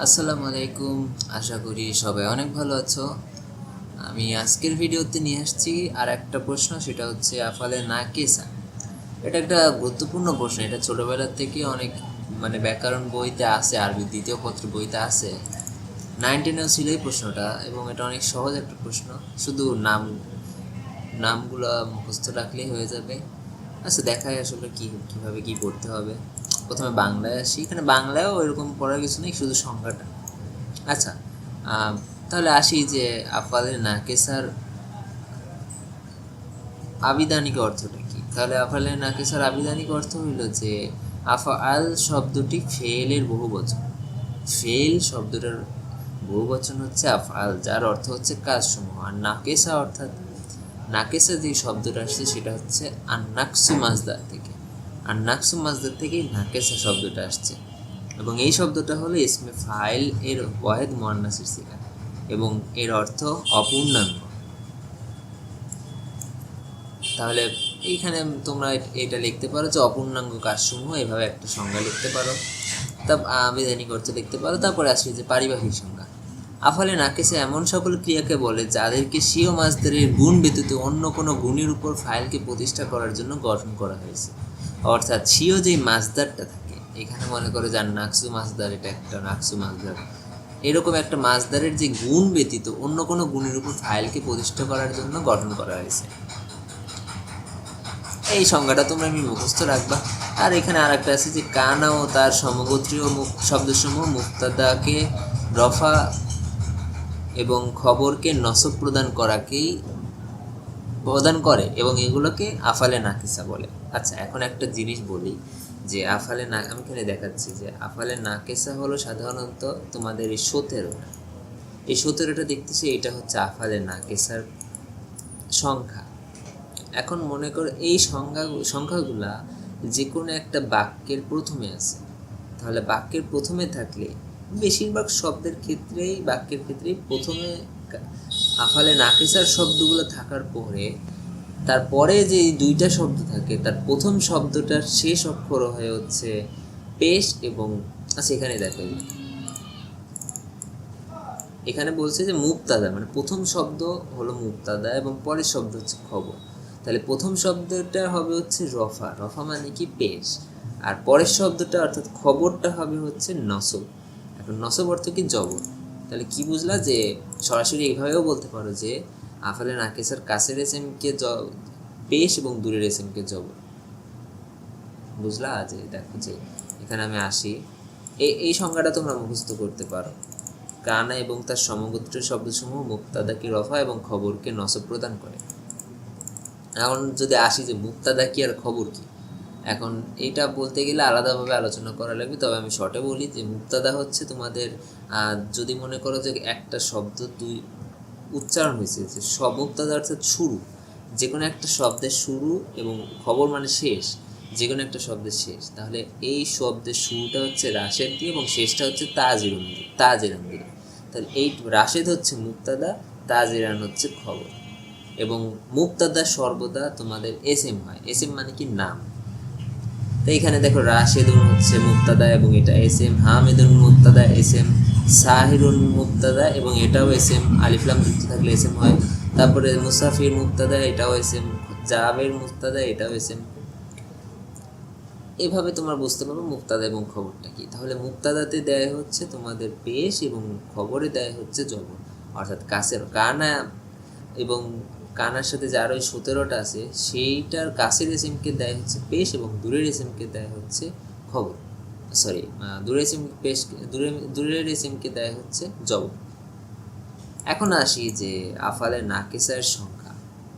আসসালামু আলাইকুম। আশা করি সবাই অনেক ভালো আছো। আমি আজকের ভিডিওতে নিয়ে আসছি আর একটা প্রশ্ন, সেটা হচ্ছে আফালে নাকিসা। এটা একটা গুরুত্বপূর্ণ প্রশ্ন। এটা ছোটবেলা থেকে অনেক ব্যাকরণ বইতে আছে, আরবি দ্বিতীয় পত্র বইতে আছে। 9-10 ছিল এই প্রশ্নটা, এবং এটা অনেক সহজ একটা প্রশ্ন। শুধু নামগুলো মুখস্থ রাখলেই হয়ে যাবে। আচ্ছা, দেখাই আসলে কীভাবে কী পড়তে হবে। প্রথমে বাংলায় আসি। এখানে বাংলায়ও এরকম পড়ার কিছু নেই, শুধু সংজ্ঞাটা। আচ্ছা, তাহলে আসি যে আফআলে নাকেসার আবিধানিক অর্থটা কি। তাহলে আফআলে নাকেসার আবিধানিক অর্থ হইল যে আফআল শব্দটি ফেলের বহুবচন। ফেল শব্দটার বহুবচন হচ্ছে আফআল, যার অর্থ হচ্ছে কাজসমূহ। আর নাকেসা অর্থাৎ নাকেসা যে শব্দটা আসছে সেটা হচ্ছে আন্নাকসু মাজদার থেকে। আন্নাকসু মাজদার থেকেই নাকেসা শব্দটা আসছে, এবং এই শব্দটা হলো ইসমে ফাইল এর ওয়াহেদ মুয়ান্নাসের সিগা, এবং এর অর্থ অপূর্ণাঙ্গ। তাহলে এইখানে তোমরা এটা লিখতে পারো যে অপূর্ণাঙ্গ কাজসমূহ, এভাবে একটা সংজ্ঞা লিখতে পারো। তা আবেদনিক অর্থ লিখতে পারো। তারপরে আসলে যে পারিভাষিক সংজ্ঞা, আফালে নাকেসে এমন সকল ক্রিয়াকে বলে যাদেরকে স্বীয় মাসদারের গুণ ব্যতীত অন্য কোনো গুণের উপর ফাইলকে প্রতিষ্ঠা করার জন্য গঠন করা হয়েছে। অর্থাৎ স্বীয় যেই মাসদারটা থাকে, এখানে মনে করো যার নাকসু মাসদার, এটা একটা নাকসু মাসদার, এরকম একটা মাসদারের যে গুণ ব্যতীত অন্য কোনো গুণের উপর ফাইলকে প্রতিষ্ঠা করার জন্য গঠন করা হয়েছে। এই সংজ্ঞাটা তোমরা আমি মুখস্থ রাখবা। আর এখানে আর একটা আছে যে কানা ও তার সমগোত্রীয় শব্দসমূহ মুক্তাদাকে রফা এবং খবরকে নসব প্রদান করে, এবং এগুলোকে আফালে নাকিসা বলে। আচ্ছা, এখন একটা জিনিস বলি যে আফালে না, আমি এখানে দেখাচ্ছি যে আফালে নাকিসা হলো সাধারণত তোমাদের এই 17টা। এই 17টা দেখতেছি, এটা হচ্ছে আফালে নাকিসার সংখ্যা। এখন মনে করো এই সংখ্যাগুলা যে কোনো একটা বাক্যের প্রথমে আছে। তাহলে বাক্যের প্রথমে থাকলে বেশিরভাগ বাক্যের ক্ষেত্রেই প্রথমে আফালে নাকিসার শব্দগুলো থাকার পরে তারপরে যে দুইটা শব্দ থাকে, তার প্রথম শব্দটার শেষ অক্ষর হয়ে হচ্ছে পেশ এবং আচ্ছা, এখানে দেখো, এখানে বলছে যে মুবতাদা, প্রথম শব্দ হলো মুবতাদা এবং পরের শব্দ হচ্ছে খবর। তাহলে প্রথম শব্দটা হবে হচ্ছে রফা, রফা মানে কি পেশ, আর পরের শব্দটা অর্থাৎ খবরটা হবে হচ্ছে নসব। এখন নসব অর্থ কি জবর। তাহলে কি বুঝলা যে সরাসরি এইভাবেও বলতে পারো যে আফালে নাকেসার কাছের এসএমকে পেশ এবং দূরের এসএমকে জবর। বুঝলা যে দেখো যে এখানে আমি আসি, এই সংজ্ঞাটা তোমরা মুখস্থ করতে পারো। কানা এবং তার সমগোত্রের শব্দসমূহ মুক্তাদা কি রফা এবং খবরকে নসব প্রদান করে। এখন যদি আসি যে মুক্তাদা কি আর খবর কি, এখন এইটা বলতে গেলে আলাদাভাবে আলোচনা করা লাগবে। তবে আমি শর্টে বলি যে মুক্তাদা হচ্ছে তোমাদের, যদি মনে করো যে একটা শব্দ দুই উচ্চারণ হয়েছে, যে মুক্তাদা অর্থাৎ শুরু, যে কোনো একটা শব্দের শুরু, এবং খবর মানে শেষ, যে কোনো একটা শব্দের শেষ। তাহলে এই শব্দের শুরুটা হচ্ছে রাশেদ দিয়ে এবং শেষটা হচ্ছে তাজেরান দিয়ে। তাহলে এই রাশেদ হচ্ছে মুক্তাদা, তাজেরান হচ্ছে খবর। এবং মুক্তাদা সর্বদা তোমাদের এসএম হয়। এসএম মানে কি নাম। তো এখানে দেখো রাশেদুন হচ্ছে মুক্তাদা এবং এটা এসএম, হামিদুন মুক্তাদা এসএম, সাহিরুন মুক্তাদা এবং এটাও এসএম, আলিফলাম যুক্ত থাকলে এসএম হয়। তারপরে মুসাফির মুক্তাদা, এটাও এসএম, জাবের মুক্তাদা, এটাও এসএম। এভাবে তোমরা বুঝতে পারবে মুক্তাদা এবং খবরটা কি। তাহলে মুক্তাদাতে দেয় হচ্ছে তোমাদের পেশ এবং খবরে দেয় হচ্ছে জবর, অর্থাৎ কাছের কানা এবং কানার সাথে যার ওই 17টা আছে সেইটার কাছের এসএমকে দেয় হচ্ছে পেশ এবং দূরের এসএমকে দেয় হচ্ছে খবর। সরি, দূরের এসএমকে দেয় হচ্ছে জবর। এখন আসি যে আফালে নাকিসার সংখ্যা।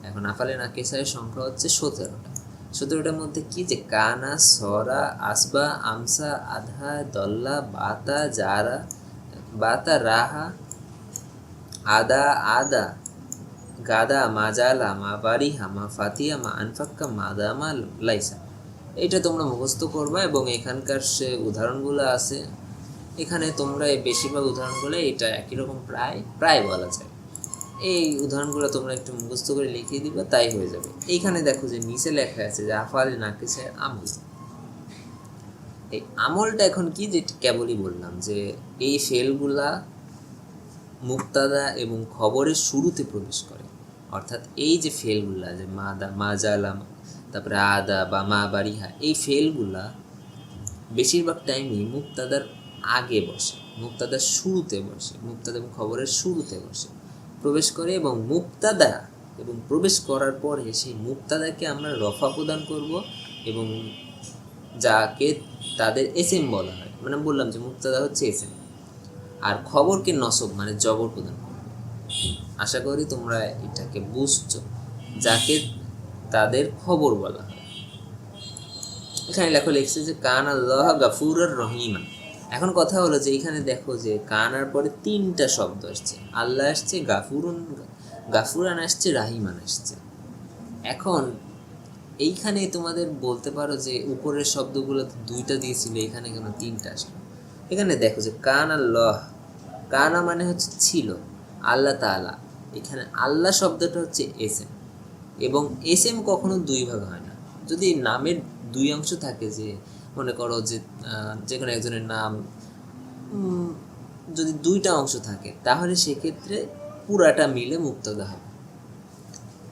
এখন আফালে নাকিসার সংখ্যা হচ্ছে 17টা। 17টার মধ্যে কি যে কানা, সরা, আসবা, আমসা, আধা, দল্লা, বাতা, জারা, বাতা, রাহা, আদা, আদা, গাদা, মাজালা, মা বারিহা, মা ফাতিয়া, মা আনফাক্কা, মা দামা, লাইসা। এটা তোমরা মুখস্থ করবা। এবং এখানকার সে উদাহরণগুলো আছে, এখানে তোমরা এই বেশিরভাগ উদাহরণগুলো এটা একই রকম প্রায় বলা যায়। এই উদাহরণগুলো তোমরা একটু মুখস্থ করে লিখিয়ে দিবা, তাই হয়ে যাবে। এইখানে দেখো যে নিচে লেখা আছে যে আফালে নাকিসের আমল। এই আমলটা এখন কি, যে কেবলই বললাম যে এই ফেলগুলা মুক্তাদা এবং খবরের শুরুতে প্রবেশ করে। অর্থাৎ এই যে ফেলগুলা, যে মা জালাম, তারপরে আদা বা মা বাড়িহা, এই ফেলগুলা বেশিরভাগ টাইমই মুক্তাদার আগে বসে, মুক্তাদার শুরুতে বসে, মুক্তাদা এবং খবরের শুরুতে বসে প্রবেশ করে। এবং মুক্তাদা এবং প্রবেশ করার পরে সেই মুক্তাদাকে আমরা রফা প্রদান করব, এবং যাকে তাদের এসএম বলা হয়, মানে বললাম যে মুক্তাদা হচ্ছে এসএম, আর খবরকে নসব মানে জবর প্রদান করবে। আশা করি তোমরা এটাকে বুঝছো, যাকে তাদের খবর বলা হয়। এখানে লিখছে যে কান আল্লাহ গাফুরুর রহিমান। এখন কথা হলো যে এখানে দেখো যে কানার পরে 3টা শব্দ আসছে, আল্লাহ আসছে, গাফুরান আসছে, রাহিমান আসছে। এখন এইখানে তোমাদের বলতে পারো যে উপরের শব্দগুলো 2টা দিয়েছিল, এখানে কেন 3টা আসলো? এখানে দেখো যে কান আল্লাহ, কানা মানে হচ্ছে ছিল, আল্লাহ তাআলা, এখানে আল্লাহ শব্দটা হচ্ছে এসএম, এবং এসএম কখনো 2 ভাগ হয় না। যদি নামের 2 অংশ থাকে, যে মনে করো যে যে কোনো একজনের নাম যদি 2টা অংশ থাকে, তাহলে সেক্ষেত্রে পুরাটা মিলে মুক্তাদা হবে।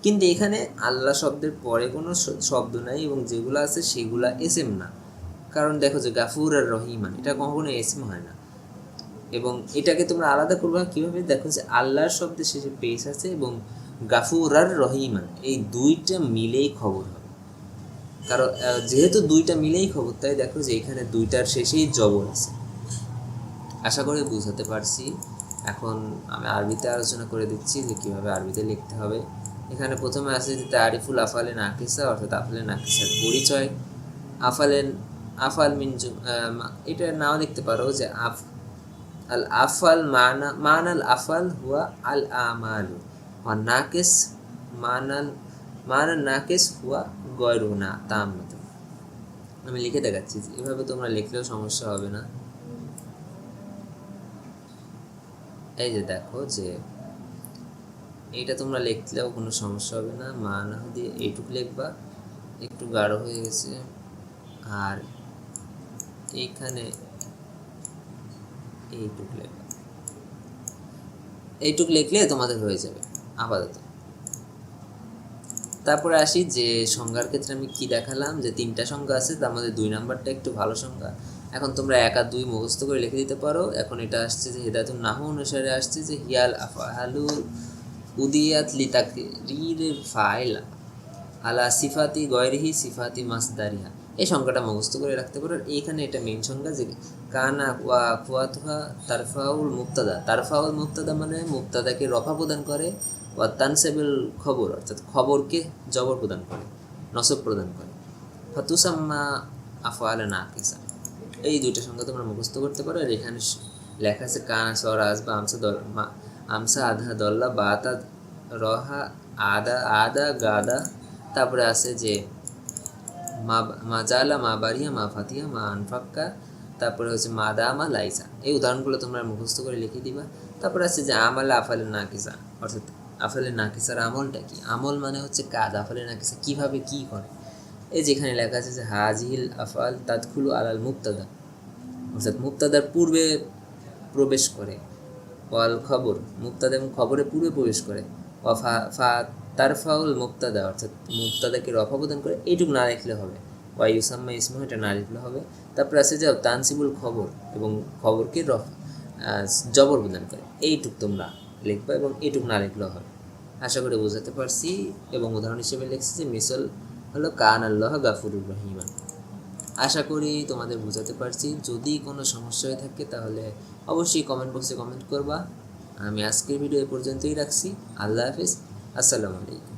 কিন্তু এখানে আল্লাহ শব্দের পরে কোনো শব্দ নাই, এবং যেগুলো আছে সেগুলা এসএম না। কারণ দেখো যে গাফুর আর রহিমান, এটা কখনো এসএম হয় না। এবং এটাকে তোমরা আলাদা করবে কীভাবে? দেখো যে আল্লাহর শব্দের শেষে পেশ আছে, এবং গাফুর আর রহিমান, এই 2টা মিলেই খবর হবে। কারণ যেহেতু 2টা মিলেই খবর, তাই দেখো যে এখানে 2টার শেষেই জবর আছে। আশা করি বুঝাতে পারছি। এখন আমি আরবিতে আলোচনা করে দিচ্ছি যে কীভাবে আরবিতে লিখতে হবে। এখানে প্রথমে আছে যে তারিফুল আফালে নাকিসা, অর্থাৎ আফালে নাকিসার পরিচয়। আফাল মিনজু, এটা নাও লিখতে পারো যে আল আফাল মানাল আফাল হুয়া আল আমালু, আর নাকিস মানাল নাকিস হুয়া গয়রুনা তাম্মাত। আমি লিখে দেখাচ্ছি, এভাবে তোমরা লিখলেও সমস্যা হবে না। এই যে দেখো যে এইটা তোমরা লিখলেও কোনো সমস্যা হবে না। মানা দিয়ে এইটুকু লিখবা, একটু গাঢ় হয়ে গেছে, আর এইখানে এইটুকু লিখবা, এইটুকু লিখলে তোমাদের হয়ে যাবে আপাতত। তারপরে আসি যে সংজ্ঞার ক্ষেত্রে আমি কি দেখালাম, যে 3টা সংজ্ঞা আছে, তার মধ্যে 2 নাম্বারটা একটু ভালো সংজ্ঞা। এখন তোমরা 1 আর 2 মুখস্থ করে লিখে দিতে পারো। এখন এটা আসছে যে হিদায়াতুন নাহু অনুসারে আসছে যে হিয়াল আফআলু উদিয়াত লিতাকরির ফাইলা আলা সিফাতি গয়রিহি সিফাতি মাসদারিহা। এই সংজ্ঞাটা মুখস্থ করে রাখতে পারো। এইখানে এটা মেইন সংজ্ঞা, যে কানা ওয়া আখওয়াতুহা তারফাউল মুবতাদা। তারফাউল মুবতাদা মানে মুবতাদাকে রফা প্রদান করে, ওয়া তানসিবুল খবর, অর্থাৎ খবরকে জবর প্রদান করে, নসব প্রদান করে। ফাতুসাম্মা আফআলা নাকিসা। এই 2টা সংজ্ঞা তোমরা মুখস্থ করতে পারো। আর এখানে লেখা আছে কানা সরাজ বা আমসা আধা দল্লা বাতা রহা আদা গাদা। তারপরে আছে যে মা জালা, মা বাড়িয়া, মা ফাতিহা, মা আনফাক্কা, তারপরে হচ্ছে মা দামা লাইসা। এই উদাহরণগুলো তোমরা মুখস্থ করে লিখে দিবা। তারপরে আছে যে আমাল আফালে নাকিসা, অর্থাৎ আফালে নাকিসার আমলটা কি? আমল মানে হচ্ছে কাজ। আফালে নাকিসা কীভাবে কী করে? এই যেখানে লেখা আছে যে হাজিল আফআল তাদখুলু আলাল মুবতাদা, অর্থাৎ মুবতাদার পূর্বে প্রবেশ করে। ওয়াল খবর, মুবতাদা এবং খবরের পূর্বে প্রবেশ করে। ওয়া তারফাউল মুবতাদা, অর্থাৎ মুবতাদাকে রফা প্রদান করে। এইটুকু না লিখলে হবে। ওয়া ইউসাম্মা ইসমু, এটা না লিখলে হবে। তারপরে আছে যে তানসিবুল খবর, এবং খবরকে জবর প্রদান করে। এইটুক তোমরা লিখবা, এবং এইটুকু না লিখলেও হবে। আশা করি বোঝাতে পারছি। এবং উদাহরণ হিসেবে লিখছি যে মিসল হলো কান আল্লাহ গাফুরুর রহিমান। আশা করি তোমাদের বোঝাতে পারছি। যদি কোনো সমস্যা হয়ে থাকে তাহলে অবশ্যই কমেন্ট বক্সে কমেন্ট করবা। আমি আজকের ভিডিও এ পর্যন্তই রাখছি। আল্লাহ হাফিজ, আসসালামু আলাইকুম।